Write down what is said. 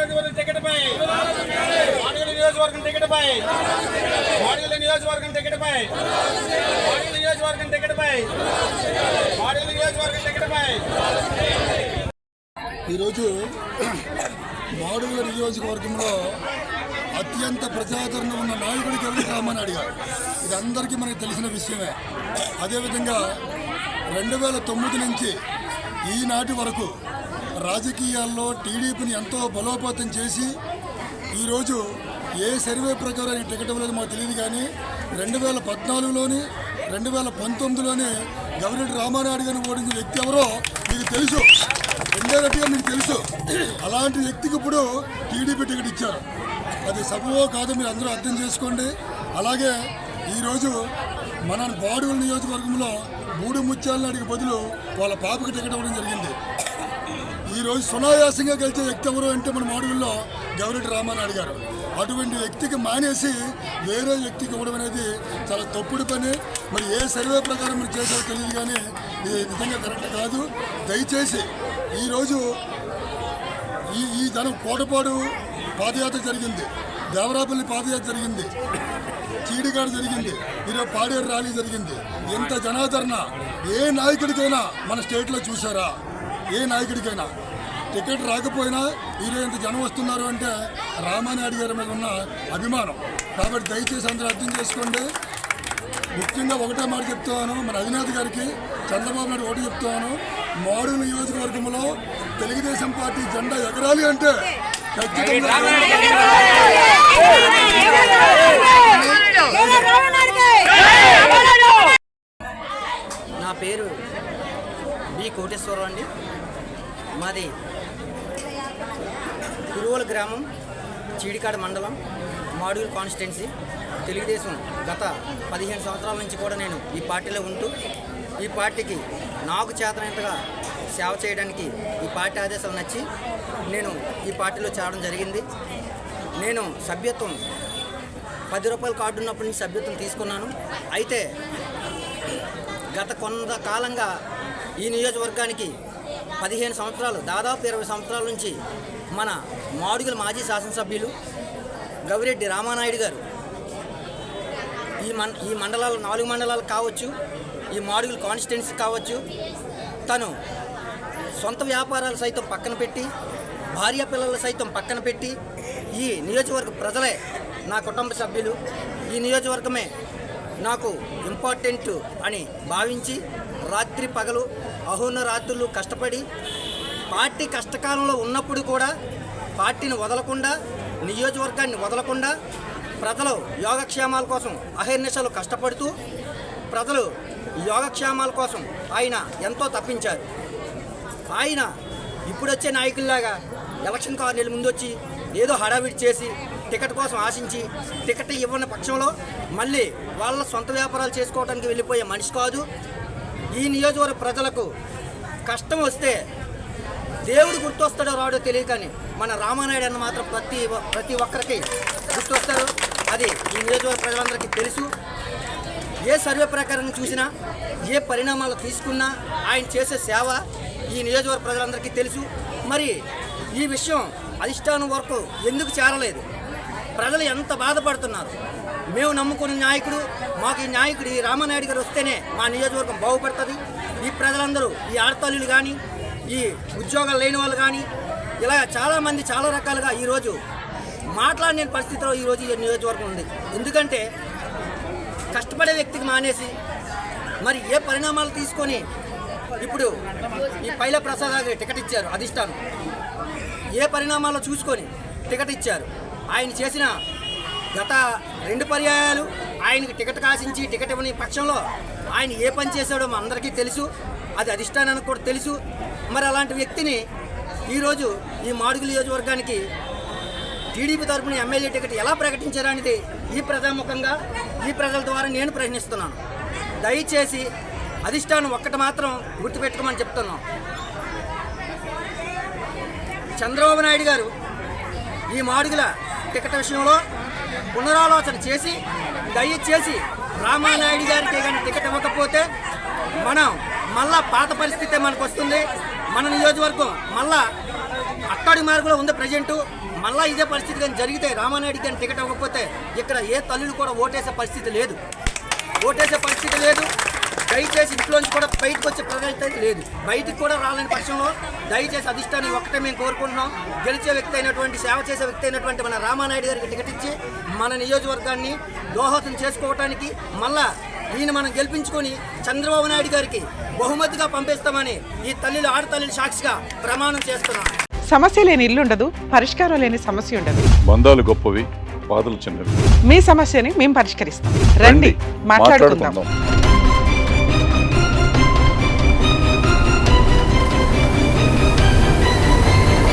నియోజకవర్గం టికెట్పై మాడుగుల నియోజకవర్గం టికెట్పై మాడుగుల నియోజకవర్గం టికెట్పై మాడుగుల నియోజకవర్గం టికెట్పై మాడుగుల నియోజకవర్గం టికెట్పై ఈరోజు మాడుగుల నియోజకవర్గంలో అత్యంత ప్రజాదరణ ఉన్న నాయకుడికి ఎవరు రామానాయుడు గారు. ఇది అందరికీ మనకు తెలిసిన విషయమే. అదేవిధంగా 2009 నుంచి ఈనాటి వరకు రాజకీయాల్లో టీడీపీని ఎంతో బలోపేతం చేసి ఈరోజు ఏ సర్వే ప్రకారం టికెట్ ఇవ్వలేదు మాకు తెలియదు, కానీ 2014లోని 2019లోని గవిరెడ్డి రామానాయుడు గారిని ఓడించిన వ్యక్తి ఎవరో మీకు తెలుసు, ఇండైరెక్ట్గా మీకు తెలుసు. అలాంటి వ్యక్తికి ఇప్పుడు టీడీపీ టికెట్ ఇచ్చారు. అది సబబో కాదో మీరు అందరూ అర్థం చేసుకోండి. అలాగే ఈరోజు మన మాడుగుల నియోజకవర్గంలో 3 ముత్యాల నాటికి బదులు వాళ్ళ పాపకి టికెట్ ఇవ్వడం జరిగింది. ఈరోజు సునాయాసంగా గెలిచే వ్యక్తి ఎవరు అంటే మన మాడుగుల్లో గవిరెడ్డి రామానాయుడు గారు. అటువంటి వ్యక్తికి మానేసి వేరే వ్యక్తికి ఇవ్వడం అనేది చాలా తప్పుడు పని. మరి ఏ సర్వే ప్రకారం మీరు చేసారో తెలియదు, కానీ ఇది నిజంగా కరెక్ట్ కాదు. దయచేసి ఈరోజు ఈ జనం కోటపాడు పాదయాత్ర జరిగింది, దేవరాపల్లి పాదయాత్ర జరిగింది, చీడిగాడు జరిగింది, ఈరోజు పాడేరు ర్యాలీ జరిగింది. ఎంత జనాదరణ ఏ నాయకుడికైనా మన స్టేట్లో చూసారా? ఏ నాయకుడికైనా టికెట్ రాకపోయినా ఈరోజు ఎంత జనం వస్తున్నారు అంటే రామానాయుడు గారి మీద ఉన్న అభిమానం. కాబట్టి దయచేసి అందరూ అర్థం చేసుకోండి. ముఖ్యంగా ఒకటే మాట చెప్తాను, మన అధినేత గారికి చంద్రబాబు నాయుడు ఒకటి చెప్తాను, మాడుగుల నియోజకవర్గంలో తెలుగుదేశం పార్టీ జెండా ఎగరాలి అంటే నా పేరు బి కోటేశ్వరరావు అండి. మాది కురువల గ్రామం, చీడికాడ మండలం, మాడుగుల కాన్స్టిట్యున్సీ. తెలుగుదేశం గత 15 సంవత్సరాల నుంచి కూడా నేను ఈ పార్టీలో ఉంటూ ఈ పార్టీకి నాకు చేతనంతగా సేవ చేయడానికి ఈ పార్టీ ఆదేశాలు నచ్చి నేను ఈ పార్టీలో చేరడం జరిగింది. నేను సభ్యత్వం 10 రూపాయల కార్డు ఉన్నప్పటి నుంచి సభ్యత్వం తీసుకున్నాను. అయితే గత కొంతకాలంగా ఈ నియోజకవర్గానికి 15 సంవత్సరాలు, దాదాపు 20 సంవత్సరాల నుంచి మన మాడుగుల మాజీ శాసనసభ్యులు గవిరెడ్డి రామానాయుడు గారు ఈ మండలాలు 4 మండలాలు కావచ్చు, ఈ మాడుగుల కాన్స్టిట్యున్సీ కావచ్చు, తను సొంత వ్యాపారాలు సైతం పక్కన పెట్టి, భార్య పిల్లలు సైతం పక్కన పెట్టి, ఈ నియోజకవర్గ ప్రజలే నా కుటుంబ సభ్యులు, ఈ నియోజకవర్గమే నాకు ఇంపార్టెంట్ అని భావించి రాత్రి పగలు అహోనరాత్రులు కష్టపడి పార్టీ కష్టకాలంలో ఉన్నప్పుడు కూడా పార్టీని వదలకుండా, నియోజకవర్గాన్ని వదలకుండా ప్రజలు యోగక్షేమాల కోసం అహర్నిశలు కష్టపడుతూ ప్రజలు యోగక్షేమాల కోసం ఆయన ఎంతో తప్పించారు. ఆయన ఇప్పుడొచ్చే నాయకుల్లాగా ఎలక్షన్ 6 నెలల ముందు వచ్చి ఏదో హడావిడి చేసి టికెట్ కోసం ఆశించి టికెట్ ఇవ్వని పక్షంలో మళ్ళీ వాళ్ళ సొంత వ్యాపారాలు చేసుకోవడానికి వెళ్ళిపోయే మనిషి కాదు. ఈ నియోజకవర్గ ప్రజలకు కష్టం వస్తే దేవుడు గుర్తొస్తాడో రాడో తెలియకని మన రామానాయుడు అన్న మాత్రం ప్రతి ఒక్కరికి గుర్తొస్తారు. అది ఈ నియోజకవర్గ ప్రజలందరికీ తెలుసు. ఏ సర్వే ప్రకారం చూసినా, ఏ పరిణామాలు తీసుకున్నా ఆయన చేసే సేవ ఈ నియోజకవర్గ ప్రజలందరికీ తెలుసు. మరి ఈ విషయం అధిష్టానం వరకు ఎందుకు చేరలేదు? ప్రజలు ఎంత బాధపడుతున్నారు? మేము నమ్ముకున్న నాయకుడు, మాకు ఈ నాయకుడు ఈ రామానాయుడు గారు వస్తేనే మా నియోజకవర్గం బాగుపడుతుంది. ఈ ప్రజలందరూ, ఈ ఆడతల్లులు కానీ, ఈ ఉద్యోగాలు లేని వాళ్ళు కానీ, ఇలా చాలామంది చాలా రకాలుగా ఈరోజు మాట్లాడలేని పరిస్థితిలో ఈరోజు ఈ నియోజకవర్గం ఉంది. ఎందుకంటే కష్టపడే వ్యక్తికి మానేసి మరి ఏ పరిణామాలు తీసుకొని ఇప్పుడు ఈ పైల ప్రసాద్ గారికి టికెట్ ఇచ్చారు అధిష్టానం. ఏ పరిణామాల్లో చూసుకొని టికెట్ ఇచ్చారు. ఆయన చేసిన గత 2 పర్యాయాలు ఆయనకి టికెట్ కాసించి టికెట్ ఇవ్వని పక్షంలో ఆయన ఏ పని చేశాడో మా అందరికీ తెలుసు, అది అధిష్టానానికి కూడా తెలుసు. మరి అలాంటి వ్యక్తిని ఈరోజు ఈ మాడుగుల నియోజకవర్గానికి టీడీపీ తరఫున ఎమ్మెల్యే టికెట్ ఎలా ప్రకటించారనేది ఈ ప్రజాముఖంగా ఈ ప్రజల ద్వారా నేను ప్రశ్నిస్తున్నాను. దయచేసి అధిష్టానం ఒక్కటి మాత్రం గుర్తుపెట్టుకోమని చెప్తున్నాం. చంద్రబాబు నాయుడు గారు ఈ మాడుగుల టికెట్ విషయంలో పునరాలోచన చేసి దయచేసి రామానాయుడు గారికి కానీ టికెట్ ఇవ్వకపోతే మనం మళ్ళా పాత పరిస్థితే మనకు వస్తుంది. మన నియోజకవర్గం మళ్ళా అక్కడి మార్గంలో ఉంది ప్రజెంట్. మళ్ళీ ఇదే పరిస్థితి కానీ జరిగితే రామానాయుడు కానీ టికెట్ ఇవ్వకపోతే ఇక్కడ ఏ తల్లులు కూడా ఓటేసే పరిస్థితి లేదు. దయచేసి ఇంట్లోంచి కూడా బయటకు వచ్చే ప్రజలు లేదు. బయటికి కూడా రాలేని పక్షంలో దయచేసి అధిష్టానం ఒక్కటే మేము కోరుకుంటున్నాం. గెలిచే వ్యక్తి అయినటువంటి, సేవ చేసే వ్యక్తి అయినటువంటి మన రామానాయుడు గారికి టికెట్ ఇచ్చి మన నియోజకవర్గాన్ని దోహదం చేసుకోవటానికి మళ్ళా ఈయన మనం గెలిపించుకొని చంద్రబాబు నాయుడు గారికి బహుమతిగా పంపిస్తామని ఈ తల్లిలు, ఆడతల్లిలు సాక్షిగా ప్రమాణం చేస్తున్నాం. సమస్య లేని ఇల్లు ఉండదు, పరిష్కారం లేని సమస్య ఉండదు. బంధాలు గొప్పవి, బాధలు చిన్నవి. మీ సమస్యని మేము పరిష్కరిస్తాం. రండి, మాట్లాడుకుందాం.